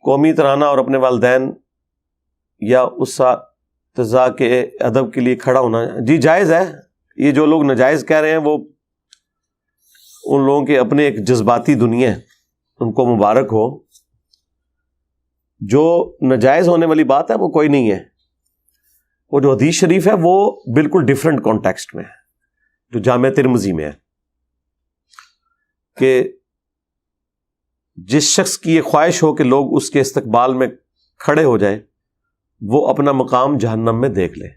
قومی ترانہ اور اپنے والدین یا اساتذہ کے ادب کے لیے کھڑا ہونا جی جائز ہے. یہ جو لوگ ناجائز کہہ رہے ہیں وہ ان لوگوں کے اپنے ایک جذباتی دنیا ہے, ان کو مبارک ہو. جو ناجائز ہونے والی بات ہے وہ کوئی نہیں ہے. وہ جو حدیث شریف ہے وہ بالکل ڈیفرنٹ کانٹیکسٹ میں ہے, جو جامع ترمذی میں ہے کہ جس شخص کی یہ خواہش ہو کہ لوگ اس کے استقبال میں کھڑے ہو جائیں وہ اپنا مقام جہنم میں دیکھ لے.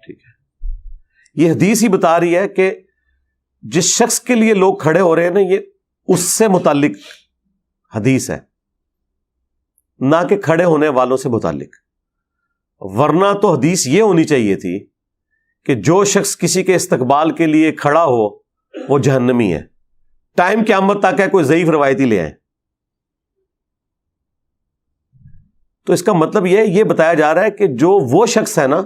ٹھیک ہے, یہ حدیث ہی بتا رہی ہے کہ جس شخص کے لیے لوگ کھڑے ہو رہے ہیں نا, یہ اس سے متعلق حدیث ہے, نہ کہ کھڑے ہونے والوں سے متعلق. ورنہ تو حدیث یہ ہونی چاہیے تھی کہ جو شخص کسی کے استقبال کے لیے کھڑا ہو وہ جہنمی ہے. ٹائم قیامت تک ہے, کوئی ضعیف روایتی لے آئے. تو اس کا مطلب یہ بتایا جا رہا ہے کہ جو وہ شخص ہے نا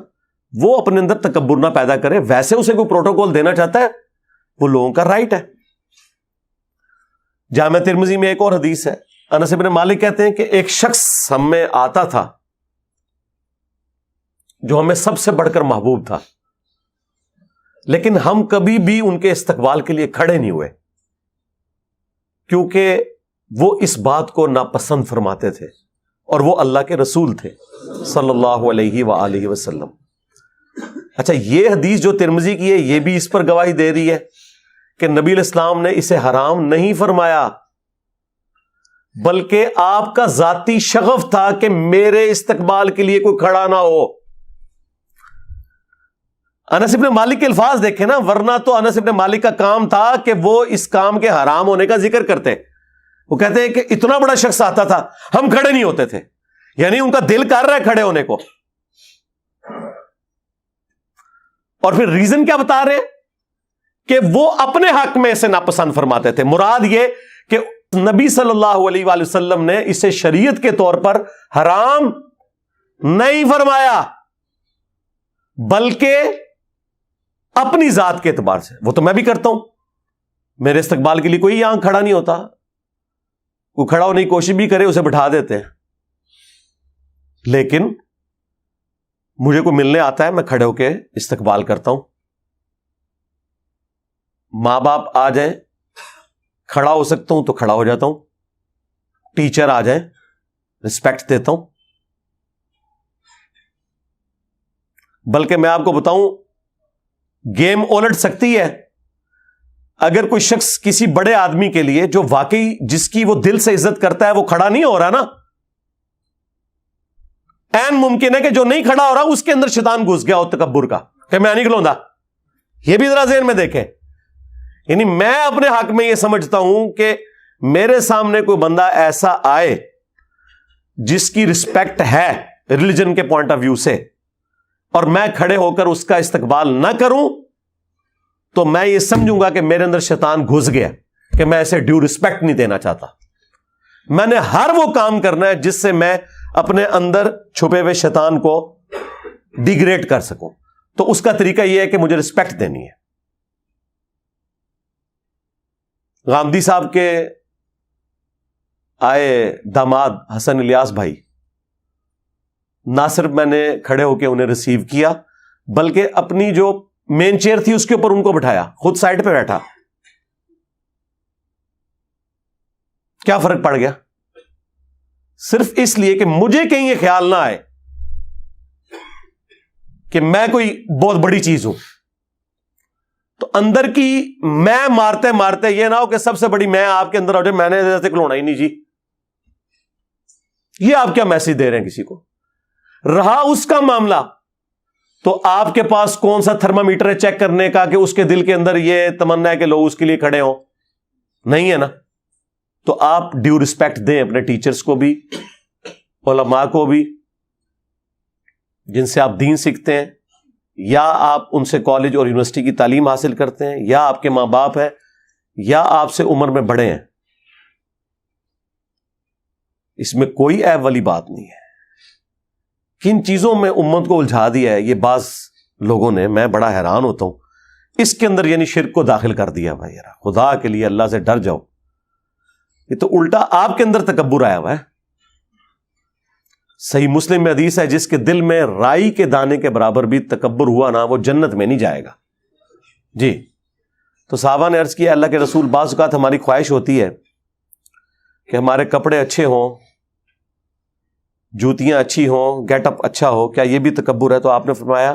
وہ اپنے اندر تکبر نہ پیدا کرے. ویسے اسے کوئی پروٹوکول دینا چاہتا ہے وہ لوگوں کا رائٹ ہے. جامع ترمذی میں ایک اور حدیث ہے, انس بن مالک کہتے ہیں کہ ایک شخص ہم میں آتا تھا جو ہمیں سب سے بڑھ کر محبوب تھا, لیکن ہم کبھی بھی ان کے استقبال کے لیے کھڑے نہیں ہوئے کیونکہ وہ اس بات کو ناپسند فرماتے تھے, اور وہ اللہ کے رسول تھے صلی اللہ علیہ وآلہ وسلم. اچھا, یہ حدیث جو ترمذی کی ہے یہ بھی اس پر گواہی دے رہی ہے کہ نبی علیہ السلام نے اسے حرام نہیں فرمایا, بلکہ آپ کا ذاتی شغف تھا کہ میرے استقبال کے لیے کوئی کھڑا نہ ہو. انس بن مالک کے الفاظ دیکھیں نا, ورنہ تو انس بن مالک کا کام تھا کہ وہ اس کام کے حرام ہونے کا ذکر کرتے. وہ کہتے ہیں کہ اتنا بڑا شخص آتا تھا ہم کھڑے نہیں ہوتے تھے, یعنی ان کا دل کر رہا ہے کھڑے ہونے کو. اور پھر ریزن کیا بتا رہے ہیں کہ وہ اپنے حق میں اسے ناپسند فرماتے تھے. مراد یہ کہ نبی صلی اللہ علیہ وآلہ وسلم نے اسے شریعت کے طور پر حرام نہیں فرمایا, بلکہ اپنی ذات کے اعتبار سے. وہ تو میں بھی کرتا ہوں, میرے استقبال کے لیے کوئی یہاں کھڑا نہیں ہوتا, کوئی کھڑا ہونے کی کوشش بھی کرے اسے بٹھا دیتے ہیں. لیکن مجھے کوئی ملنے آتا ہے میں کھڑے ہو کے استقبال کرتا ہوں. ماں باپ آ جائیں کھڑا ہو سکتا ہوں تو کھڑا ہو جاتا ہوں. ٹیچر آ جائیں رسپیکٹ دیتا ہوں. بلکہ میں آپ کو بتاؤں گیم الٹ سکتی ہے اگر کوئی شخص کسی بڑے آدمی کے لیے جو واقعی جس کی وہ دل سے عزت کرتا ہے وہ کھڑا نہیں ہو رہا نا, این ممکن ہے کہ جو نہیں کھڑا ہو رہا اس کے اندر شیطان گھس گیا ہو تکبر کا کہ میں نہیں کھلوندا. یہ بھی ذرا ذہن میں دیکھیں. یعنی میں اپنے حق میں یہ سمجھتا ہوں کہ میرے سامنے کوئی بندہ ایسا آئے جس کی رسپیکٹ ہے ریلیجن کے پوائنٹ آف ویو سے, اور میں کھڑے ہو کر اس کا استقبال نہ کروں تو میں یہ سمجھوں گا کہ میرے اندر شیطان گھس گیا کہ میں اسے ڈیو رسپیکٹ نہیں دینا چاہتا. میں نے ہر وہ کام کرنا ہے جس سے میں اپنے اندر چھپے ہوئے شیطان کو ڈیگریڈ کر سکوں. تو اس کا طریقہ یہ ہے کہ مجھے رسپیکٹ دینی ہے. غامدی صاحب کے آئے داماد حسن الیاس بھائی, نہ صرف میں نے کھڑے ہو کے انہیں ریسیو کیا بلکہ اپنی جو مین چیئر تھی اس کے اوپر ان کو بٹھایا, خود سائڈ پہ بیٹھا. کیا فرق پڑ گیا؟ صرف اس لیے کہ مجھے کہیں یہ خیال نہ آئے کہ میں کوئی بہت بڑی چیز ہوں. تو اندر کی میں مارتے مارتے یہ نہ ہو کہ سب سے بڑی میں آپ کے اندر ہو جائے, میں نے ایسے کھلونا ہی نہیں جی. یہ آپ کیا میسج دے رہے ہیں کسی کو؟ رہا اس کا معاملہ تو آپ کے پاس کون سا تھرمامیٹر ہے چیک کرنے کا کہ اس کے دل کے اندر یہ تمنا ہے کہ لوگ اس کے لیے کھڑے ہوں؟ نہیں ہے نا. تو آپ ڈیو رسپیکٹ دیں اپنے ٹیچرز کو بھی, علماء کو بھی, جن سے آپ دین سیکھتے ہیں, یا آپ ان سے کالج اور یونیورسٹی کی تعلیم حاصل کرتے ہیں, یا آپ کے ماں باپ ہیں, یا آپ سے عمر میں بڑے ہیں. اس میں کوئی عیب والی بات نہیں ہے. کن چیزوں میں امت کو الجھا دیا ہے یہ بعض لوگوں نے, میں بڑا حیران ہوتا ہوں. اس کے اندر یعنی شرک کو داخل کر دیا. بھائی یار خدا کے لیے اللہ سے ڈر جاؤ. یہ تو الٹا آپ کے اندر تکبر آیا ہوا ہے. صحیح مسلم میں حدیث ہے جس کے دل میں رائی کے دانے کے برابر بھی تکبر ہوا نا وہ جنت میں نہیں جائے گا. جی تو صحابہ نے عرض کیا اللہ کے رسول بعض اوقات ہماری خواہش ہوتی ہے کہ ہمارے کپڑے اچھے ہوں, جوتیاں اچھی ہوں, گیٹ اپ اچھا ہو, کیا یہ بھی تکبر ہے؟ تو آپ نے فرمایا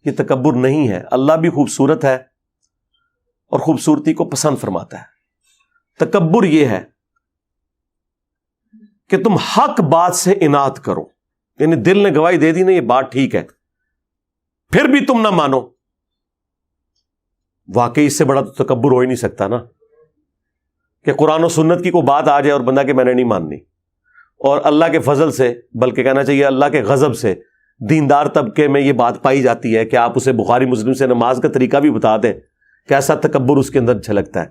یہ تکبر نہیں ہے, اللہ بھی خوبصورت ہے اور خوبصورتی کو پسند فرماتا ہے. تکبر یہ ہے کہ تم حق بات سے اناد کرو, یعنی دل نے گواہی دے دی نا یہ بات ٹھیک ہے, پھر بھی تم نہ مانو. واقعی اس سے بڑا تو تکبر ہو ہی نہیں سکتا نا کہ قرآن و سنت کی کوئی بات آ جائے اور بندہ کہ میں نے نہیں ماننی, اور اللہ کے فضل سے, بلکہ کہنا چاہیے اللہ کے غضب سے دیندار طبقے میں یہ بات پائی جاتی ہے کہ آپ اسے بخاری مسلم سے نماز کا طریقہ بھی بتا دیں, کیسا تکبر اس کے اندر جھلکتا ہے.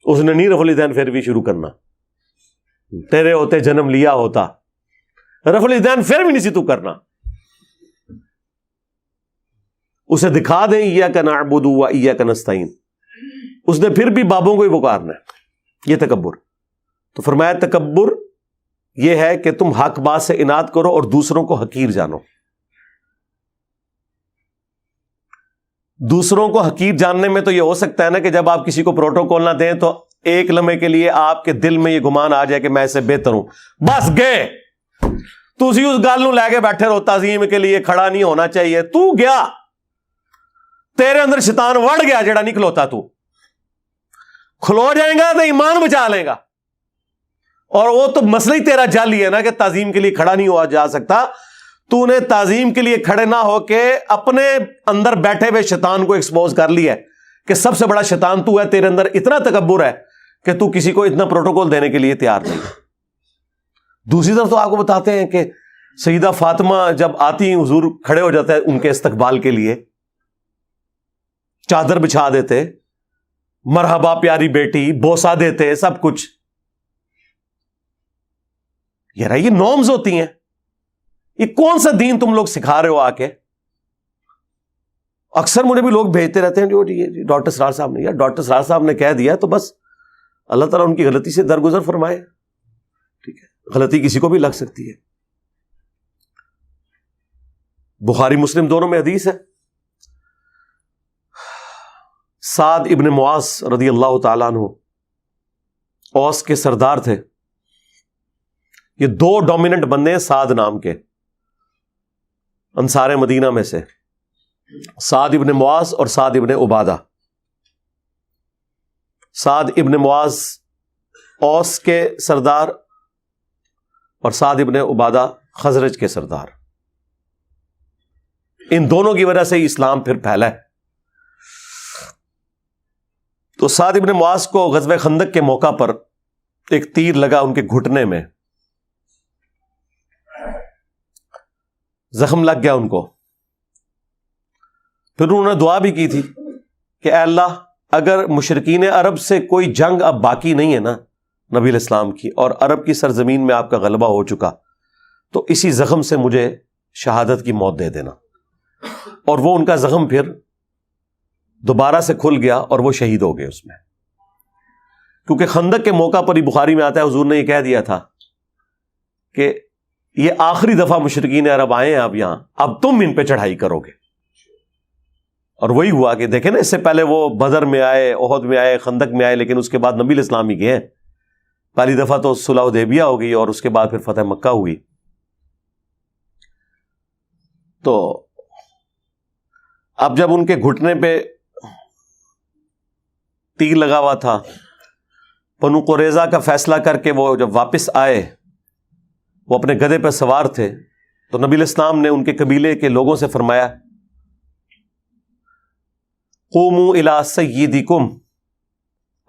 اس نے نہیں رفع الیدین پھر بھی شروع کرنا, تیرے ہوتے جنم لیا ہوتا, رفع الیدین پھر بھی نہیں سی تو کرنا. اسے دکھا دیں ایاک نعبد و ایاک نستعین, اس نے پھر بھی بابوں کو ہی پکارنا ہے. یہ تکبر. تو فرمایا تکبر یہ ہے کہ تم حق بات سے اناد کرو اور دوسروں کو حقیر جانو. دوسروں کو حقیر جاننے میں تو یہ ہو سکتا ہے نا کہ جب آپ کسی کو پروٹوکول نہ دیں تو ایک لمحے کے لیے آپ کے دل میں یہ گمان آ جائے کہ میں اس سے بہتر ہوں, بس گئے تو اسی اس گل نو لے کے بیٹھے رہو, تعظیم کے لیے کھڑا نہیں ہونا چاہیے. تو گیا, تیرے اندر شیطان وڑ گیا جڑا نہیں کھلوتا, تو کھلو جائے گا تو ایمان بچا لے گا. اور وہ تو مسئلہ ہی تیرا جعلی ہے نا کہ تعظیم کے لیے کھڑا نہیں ہوا جا سکتا. تو نے تعظیم کے لیے کھڑے نہ ہو کے اپنے اندر بیٹھے ہوئے شیطان کو ایکسپوز کر لیا ہے کہ سب سے بڑا شیطان تو ہے, تیرے اندر اتنا تکبر ہے کہ تو کسی کو اتنا پروٹوکول دینے کے لیے تیار نہیں. دوسری طرف تو آپ کو بتاتے ہیں کہ سیدہ فاطمہ جب آتی حضور کھڑے ہو جاتے ہیں ان کے استقبال کے لیے, چادر بچھا دیتے, مرحبا پیاری بیٹی, بوسا دیتے, سب کچھ. یار یہ نارمز ہوتی ہیں. یہ کون سا دین تم لوگ سکھا رہے ہو آ کے؟ اکثر مجھے بھی لوگ بھیجتے رہتے ہیں جو ڈاکٹر سرار صاحب نے, یار ڈاکٹر سرار صاحب نے کہہ دیا تو بس اللہ تعالیٰ ان کی غلطی سے درگزر فرمائے. ٹھیک ہے, غلطی کسی کو بھی لگ سکتی ہے. بخاری مسلم دونوں میں حدیث ہے, سعد ابن معاذ رضی اللہ تعالیٰ عنہ اوس کے سردار تھے. یہ دو ڈومیننٹ بندے ہیں سعد نام کے, انصار مدینہ میں سے, سعد ابن معاذ اور سعد ابن عبادہ. سعد ابن معاذ اوس کے سردار اور سعد ابن عبادہ خزرج کے سردار. ان دونوں کی وجہ سے ہی اسلام پھر پھیلا ہے. تو سعد ابن معاذ کو غزوہ خندق کے موقع پر ایک تیر لگا ان کے گھٹنے میں, زخم لگ گیا ان کو. پھر انہوں نے دعا بھی کی تھی کہ اے اللہ اگر مشرکین عرب سے کوئی جنگ اب باقی نہیں ہے نا نبی علیہ السلام کی, اور عرب کی سرزمین میں آپ کا غلبہ ہو چکا, تو اسی زخم سے مجھے شہادت کی موت دے دینا. اور وہ ان کا زخم پھر دوبارہ سے کھل گیا اور وہ شہید ہو گئے اس میں. کیونکہ خندق کے موقع پر ہی بخاری میں آتا ہے حضور نے یہ کہہ دیا تھا کہ یہ آخری دفعہ مشرکین عرب آئے ہیں اب یہاں, اب تم ان پہ چڑھائی کرو گے. اور وہی ہوا کہ دیکھیں نا, اس سے پہلے وہ بدر میں آئے, احد میں آئے, خندق میں آئے, لیکن اس کے بعد نبی علیہ السلام ہی گئے. پہلی دفعہ تو صلح حدیبیہ ہو گئی اور اس کے بعد پھر فتح مکہ ہوئی. تو اب جب ان کے گھٹنے پہ تیر لگا ہوا تھا, بنو قریظہ کا فیصلہ کر کے وہ جب واپس آئے, وہ اپنے گدھے پہ سوار تھے, تو نبی علیہ السلام نے ان کے قبیلے کے لوگوں سے فرمایا قوموا الی سیدکم,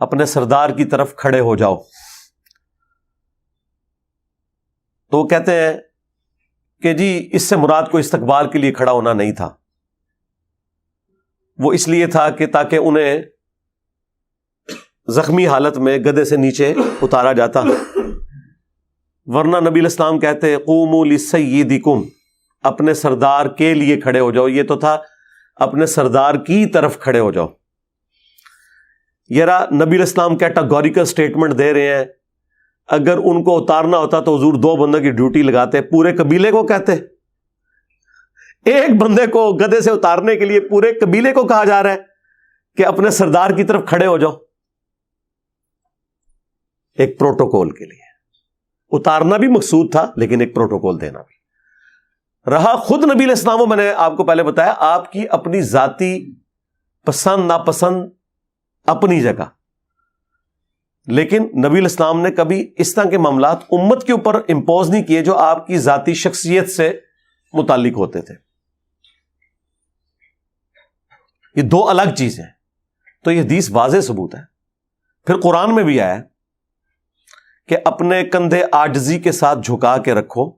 اپنے سردار کی طرف کھڑے ہو جاؤ. تو وہ کہتے ہیں کہ جی اس سے مراد کو استقبال کے لیے کھڑا ہونا نہیں تھا, وہ اس لیے تھا کہ تاکہ انہیں زخمی حالت میں گدھے سے نیچے اتارا جاتا, ورنہ نبی علیہ السلام کہتے قوموا لسیدکم, اپنے سردار کے لیے کھڑے ہو جاؤ. یہ تو تھا اپنے سردار کی طرف کھڑے ہو جاؤ. یہ نبی علیہ السلام کیٹاگوریکل سٹیٹمنٹ دے رہے ہیں اگر ان کو اتارنا ہوتا تو حضور 2 بندوں کی ڈیوٹی لگاتے, پورے قبیلے کو کہتے. ایک بندے کو گدھے سے اتارنے کے لیے پورے قبیلے کو کہا جا رہا ہے کہ اپنے سردار کی طرف کھڑے ہو جاؤ. ایک پروٹوکول کے لیے اتارنا بھی مقصود تھا, لیکن ایک پروٹوکول دینا بھی رہا. خود نبی علیہ السلام, میں نے آپ کو پہلے بتایا, آپ کی اپنی ذاتی پسند ناپسند اپنی جگہ, لیکن نبی علیہ السلام نے کبھی اس طرح کے معاملات امت کے اوپر امپوز نہیں کیے جو آپ کی ذاتی شخصیت سے متعلق ہوتے تھے. یہ 2 الگ چیزیں. تو یہ حدیث واضح ثبوت ہے. پھر قرآن میں بھی آیا کہ اپنے کندھے عاجزی کے ساتھ جھکا کے رکھو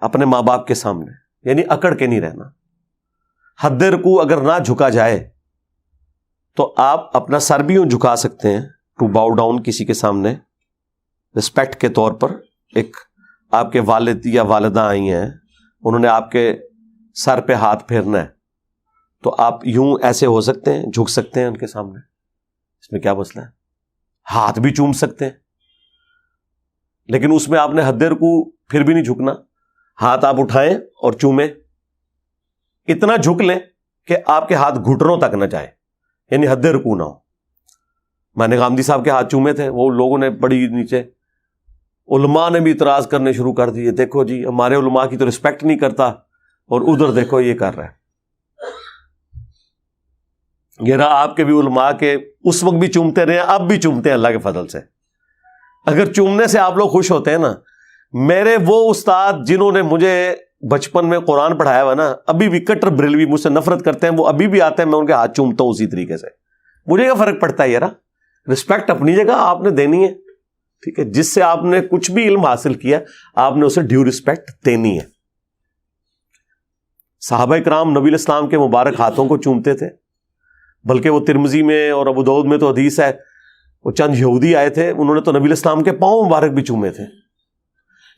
اپنے ماں باپ کے سامنے, یعنی اکڑ کے نہیں رہنا. حد رکوع اگر نہ جھکا جائے تو آپ اپنا سر بھی یوں جھکا سکتے ہیں, ٹو باؤ ڈاؤن کسی کے سامنے رسپیکٹ کے طور پر. ایک آپ کے والد یا والدہ آئی ہیں, انہوں نے آپ کے سر پہ ہاتھ پھیرنا ہے, تو آپ یوں ایسے ہو سکتے ہیں, جھک سکتے ہیں ان کے سامنے. اس میں کیا مسئلہ ہے؟ ہاتھ بھی چوم سکتے ہیں, لیکن اس میں آپ نے حد رکوع پھر بھی نہیں جھکنا. ہاتھ آپ اٹھائیں اور چومیں, اتنا جھک لیں کہ آپ کے ہاتھ گھٹنوں تک نہ جائیں, یعنی حد رکوع نہ ہو. میں نے غامدی صاحب کے ہاتھ چومے تھے, وہ لوگوں نے بڑی نیچے, علماء نے بھی اعتراض کرنے شروع کر دیے, دیکھو جی ہمارے علماء کی تو رسپیکٹ نہیں کرتا, اور ادھر دیکھو یہ کر رہا ہے. یہ رہا آپ کے بھی علماء کے اس وقت بھی چومتے رہے, اب بھی چومتے ہیں اللہ کے فضل سے. اگر چومنے سے آپ لوگ خوش ہوتے ہیں نا, میرے وہ استاد جنہوں نے مجھے بچپن میں قرآن پڑھایا ہوا نا, ابھی بھی کٹر بریلوی مجھ سے نفرت کرتے ہیں, وہ ابھی بھی آتے ہیں, میں ان کے ہاتھ چومتا ہوں اسی طریقے سے. مجھے کیا فرق پڑتا ہے یار, رسپیکٹ اپنی جگہ آپ نے دینی ہے, ٹھیک ہے. جس سے آپ نے کچھ بھی علم حاصل کیا آپ نے اسے ڈیو رسپیکٹ دینی ہے. صحابہ کرام نبی علیہ السلام کے مبارک ہاتھوں کو چومتے تھے, بلکہ وہ ترمذی میں اور ابو داؤد میں تو حدیث ہے, وہ چند یہودی آئے تھے, انہوں نے تو نبی علیہ السلام کے پاؤں مبارک بھی چومے تھے.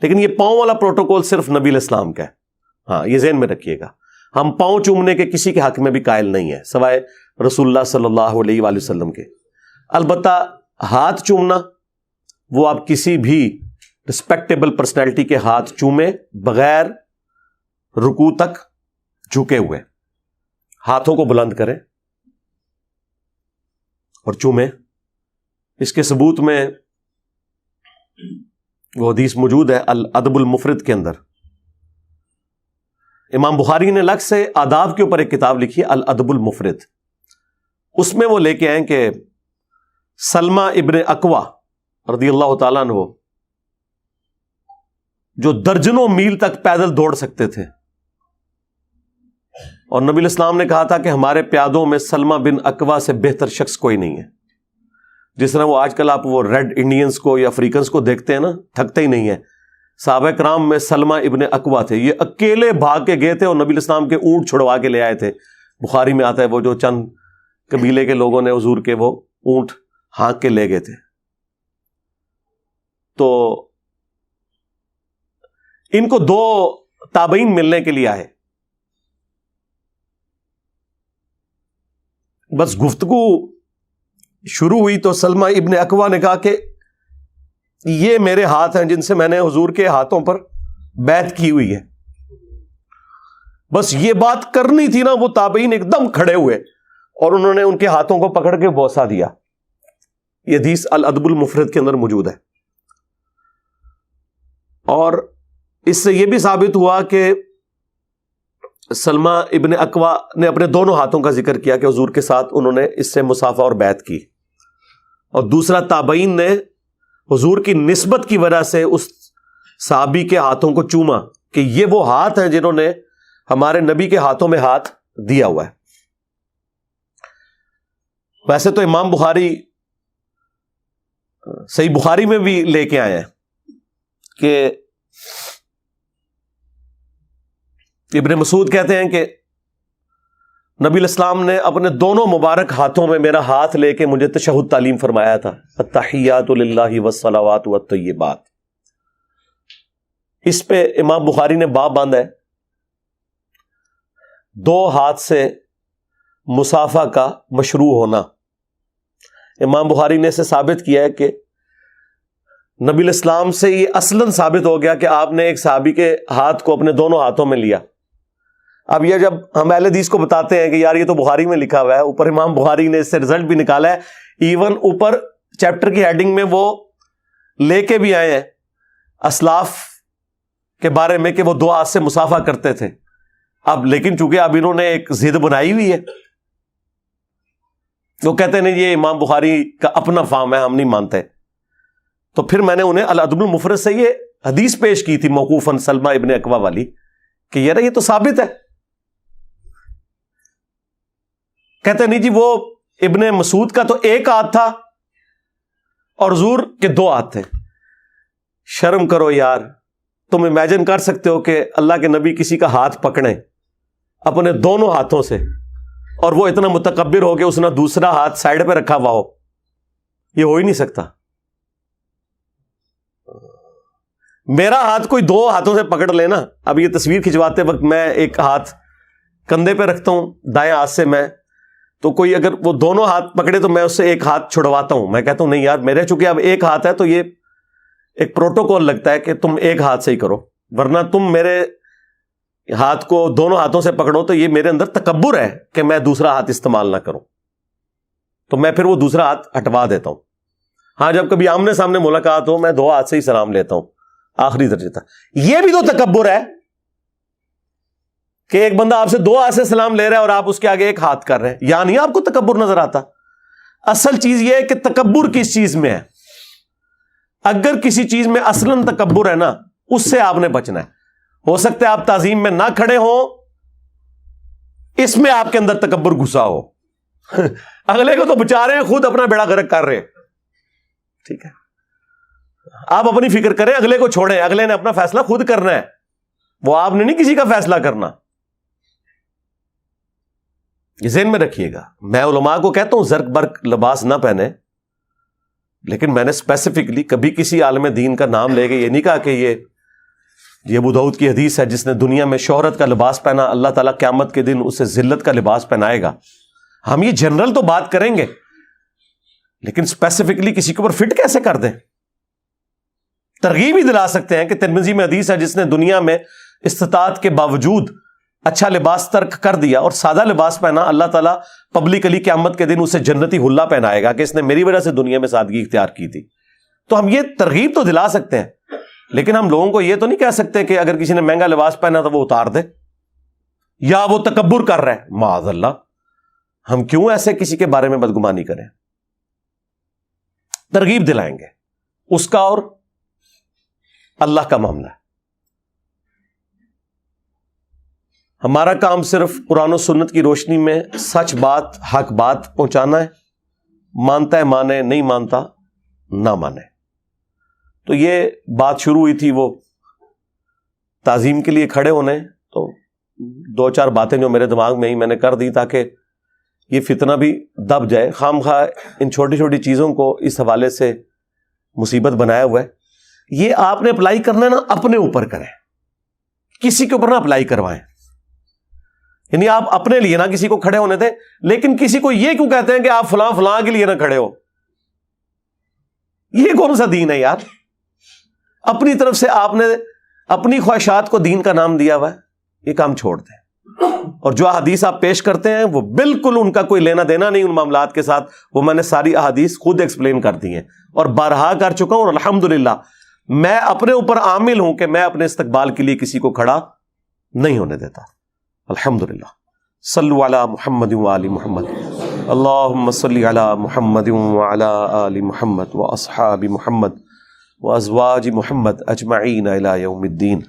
لیکن یہ پاؤں والا پروٹوکول صرف نبی علیہ السلام کا ہے. ہاں, یہ ذہن میں رکھیے گا, ہم پاؤں چومنے کے کسی کے حق میں بھی قائل نہیں ہے سوائے رسول اللہ صلی اللہ علیہ وآلہ وسلم کے. البتہ ہاتھ چومنا, وہ آپ کسی بھی رسپیکٹیبل پرسنالٹی کے ہاتھ چومیں بغیر رکوع تک جھکے ہوئے, ہاتھوں کو بلند کریں اور چومیں. اس کے ثبوت میں وہ حدیث موجود ہے الادب المفرد کے اندر. امام بخاری نے الگ سے آداب کے اوپر ایک کتاب لکھی ہے الادب المفرد. اس میں وہ لے کے آئیں کہ سلمہ ابن اکوا رضی اللہ تعالیٰ عنہ, جو درجنوں میل تک پیدل دوڑ سکتے تھے, اور نبی علیہ السلام نے کہا تھا کہ ہمارے پیادوں میں سلمہ بن اکوا سے بہتر شخص کوئی نہیں ہے. جس طرح وہ آج کل آپ وہ ریڈ انڈینز کو یا افریقنز کو دیکھتے ہیں نا, تھکتے ہی نہیں ہیں. صحابہ کرام میں سلمہ ابن اکوا تھے, یہ اکیلے بھاگ کے گئے تھے اور نبی علیہ السلام کے اونٹ چھڑوا کے لے آئے تھے. بخاری میں آتا ہے وہ جو چند قبیلے کے لوگوں نے حضور کے وہ اونٹ ہانک کے لے گئے تھے. تو ان کو 2 تابعین ملنے کے لیے آئے. بس گفتگو شروع ہوئی تو سلمہ ابن اکوا نے کہا کہ یہ میرے ہاتھ ہیں جن سے میں نے حضور کے ہاتھوں پر بیعت کی ہوئی ہے. بس یہ بات کرنی تھی نا, وہ تابعین ایک دم کھڑے ہوئے اور انہوں نے ان کے ہاتھوں کو پکڑ کے بوسہ دیا. یہ حدیث الادب المفرد کے اندر موجود ہے. اور اس سے یہ بھی ثابت ہوا کہ سلمہ ابن اکوا نے اپنے دونوں ہاتھوں کا ذکر کیا کہ حضور کے ساتھ انہوں نے اس سے مصافحہ اور بیعت کی, اور دوسرا تابعین نے حضور کی نسبت کی وجہ سے اس صحابی کے ہاتھوں کو چوما کہ یہ وہ ہاتھ ہیں جنہوں نے ہمارے نبی کے ہاتھوں میں ہاتھ دیا ہوا ہے. ویسے تو امام بخاری صحیح بخاری میں بھی لے کے آئے ہیں کہ ابن مسعود کہتے ہیں کہ نبی علیہ السلام نے اپنے دونوں مبارک ہاتھوں میں میرا ہاتھ لے کے مجھے تشہد تعلیم فرمایا تھا, التحیات للہ والصلوات والطیبات. اس پہ امام بخاری نے باب باندھا ہے 2 ہاتھ سے مصافحہ کا مشروع ہونا. امام بخاری نے اسے ثابت کیا ہے کہ نبی الاسلام سے یہ اصلاً ثابت ہو گیا کہ آپ نے ایک صحابی کے ہاتھ کو اپنے دونوں ہاتھوں میں لیا. اب یہ جب ہم اہل حدیث کو بتاتے ہیں کہ یار یہ تو بخاری میں لکھا ہوا ہے، اوپر امام بخاری نے اس سے رزلٹ بھی نکالا ہے، ایون اوپر چیپٹر کی ہیڈنگ میں وہ لے کے بھی آئے ہیں اسلاف کے بارے میں کہ وہ 2 ہاتھ سے مصافحہ کرتے تھے. اب لیکن چونکہ اب انہوں نے ایک ضد بنائی ہوئی ہے، وہ کہتے ہیں یہ امام بخاری کا اپنا فہم ہے، ہم نہیں مانتے. تو پھر میں نے انہیں الادب المفرد سے یہ حدیث پیش کی تھی موقوفاً سلمہ ابن اکوا والی کہ یار یہ تو ثابت ہے. کہتے نہیں جی وہ ابن مسعود کا تو 1 ہاتھ تھا اور حضور کے 2 ہاتھ تھے. شرم کرو یار، تم امیجن کر سکتے ہو کہ اللہ کے نبی کسی کا ہاتھ پکڑیں اپنے دونوں ہاتھوں سے اور وہ اتنا متکبر ہو کہ اس نے دوسرا ہاتھ سائڈ پہ رکھا ہوا ہو؟ یہ ہو ہی نہیں سکتا. میرا ہاتھ کوئی 2 ہاتھوں سے پکڑ لینا. اب یہ تصویر کھنچواتے وقت میں ایک ہاتھ کندھے پہ رکھتا ہوں دائیں ہاتھ سے، میں تو کوئی اگر وہ دونوں ہاتھ پکڑے تو میں اس سے ایک ہاتھ چھڑواتا ہوں. میں کہتا ہوں نہیں یار میرے چونکہ اب 1 ہاتھ ہے تو یہ ایک پروٹوکول لگتا ہے کہ تم 1 ہاتھ سے ہی کرو، ورنہ تم میرے ہاتھ کو دونوں ہاتھوں سے پکڑو تو یہ میرے اندر تکبر ہے کہ میں دوسرا ہاتھ استعمال نہ کروں. تو میں پھر وہ دوسرا ہاتھ ہٹوا دیتا ہوں. ہاں جب کبھی آمنے سامنے ملاقات ہو میں 2 ہاتھ سے ہی سلام لیتا ہوں آخری درجے تک. یہ بھی تو تکبر ہے کہ ایک بندہ آپ سے 2 ہاتھ سے سلام لے رہا ہے اور آپ اس کے آگے 1 ہاتھ کر رہے ہیں. یا نہیں آپ کو تکبر نظر آتا؟ اصل چیز یہ ہے کہ تکبر کس چیز میں ہے. اگر کسی چیز میں اصلاً تکبر ہے نا، اس سے آپ نے بچنا ہے. ہو سکتا ہے آپ تعظیم میں نہ کھڑے ہوں، اس میں آپ کے اندر تکبر گھسا ہو. اگلے کو تو بچا رہے ہیں، خود اپنا بیڑا غرق کر رہے ہیں. ٹھیک ہے، آپ اپنی فکر کریں، اگلے کو چھوڑیں. اگلے نے اپنا فیصلہ خود کرنا ہے، وہ آپ نے نہیں کسی کا فیصلہ کرنا. یہ ذہن میں رکھیے گا. میں علماء کو کہتا ہوں زرق برق لباس نہ پہنے، لیکن میں نے اسپیسیفکلی کبھی کسی عالم دین کا نام لے کے یہ نہیں کہا کہ یہ ابو داؤد کی حدیث ہے جس نے دنیا میں شہرت کا لباس پہنا اللہ تعالیٰ قیامت کے دن اسے ذلت کا لباس پہنائے گا. ہم یہ جنرل تو بات کریں گے لیکن اسپیسیفکلی کسی کے اوپر فٹ کیسے کر دیں؟ ترغیب ہی دلا سکتے ہیں کہ ترمذی میں حدیث ہے جس نے دنیا میں استطاعت کے باوجود اچھا لباس ترک کر دیا اور سادہ لباس پہنا، اللہ تعالیٰ پبلکلی قیامت کے دن اسے جنتی حلہ پہنائے گا کہ اس نے میری وجہ سے دنیا میں سادگی اختیار کی تھی. تو ہم یہ ترغیب تو دلا سکتے ہیں، لیکن ہم لوگوں کو یہ تو نہیں کہہ سکتے کہ اگر کسی نے مہنگا لباس پہنا تو وہ اتار دے یا وہ تکبر کر رہا ہے. معاذ اللہ، ہم کیوں ایسے کسی کے بارے میں بدگمانی کریں؟ ترغیب دلائیں گے، اس کا اور اللہ کا معاملہ ہے. ہمارا کام صرف قرآن و سنت کی روشنی میں سچ بات، حق بات پہنچانا ہے. مانتا ہے مانے، نہیں مانتا نہ مانے. تو یہ بات شروع ہوئی تھی وہ تعظیم کے لیے کھڑے ہونے، تو 2-4 باتیں جو میرے دماغ میں ہی میں نے کر دی تاکہ یہ فتنہ بھی دب جائے. خام خواہ ان چھوٹی چھوٹی چیزوں کو اس حوالے سے مصیبت بنایا ہوا ہے. یہ آپ نے اپلائی کرنا ہے نا، اپنے اوپر کریں، کسی کے اوپر نہ اپلائی کروائیں. یعنی آپ اپنے لیے نہ کسی کو کھڑے ہونے دیں، لیکن کسی کو یہ کیوں کہتے ہیں کہ آپ فلاں فلاں کے لیے نہ کھڑے ہو؟ یہ کون سا دین ہے یار؟ اپنی طرف سے آپ نے اپنی خواہشات کو دین کا نام دیا ہوا ہے. یہ کام چھوڑ دیں. اور جو احادیث آپ پیش کرتے ہیں وہ بالکل ان کا کوئی لینا دینا نہیں ان معاملات کے ساتھ. وہ میں نے ساری احادیث خود ایکسپلین کر دی ہیں اور بارہا کر چکا ہوں، اور الحمدللہ میں اپنے اوپر عامل ہوں کہ میں اپنے استقبال کے لیے کسی کو کھڑا نہیں ہونے دیتا. الحمدللہ. صلوا علی محمد وآل محمد. اللہم صلی علی محمد وعلی آل محمد واصحاب محمد وازواج محمد اجمعین الی یوم الدین.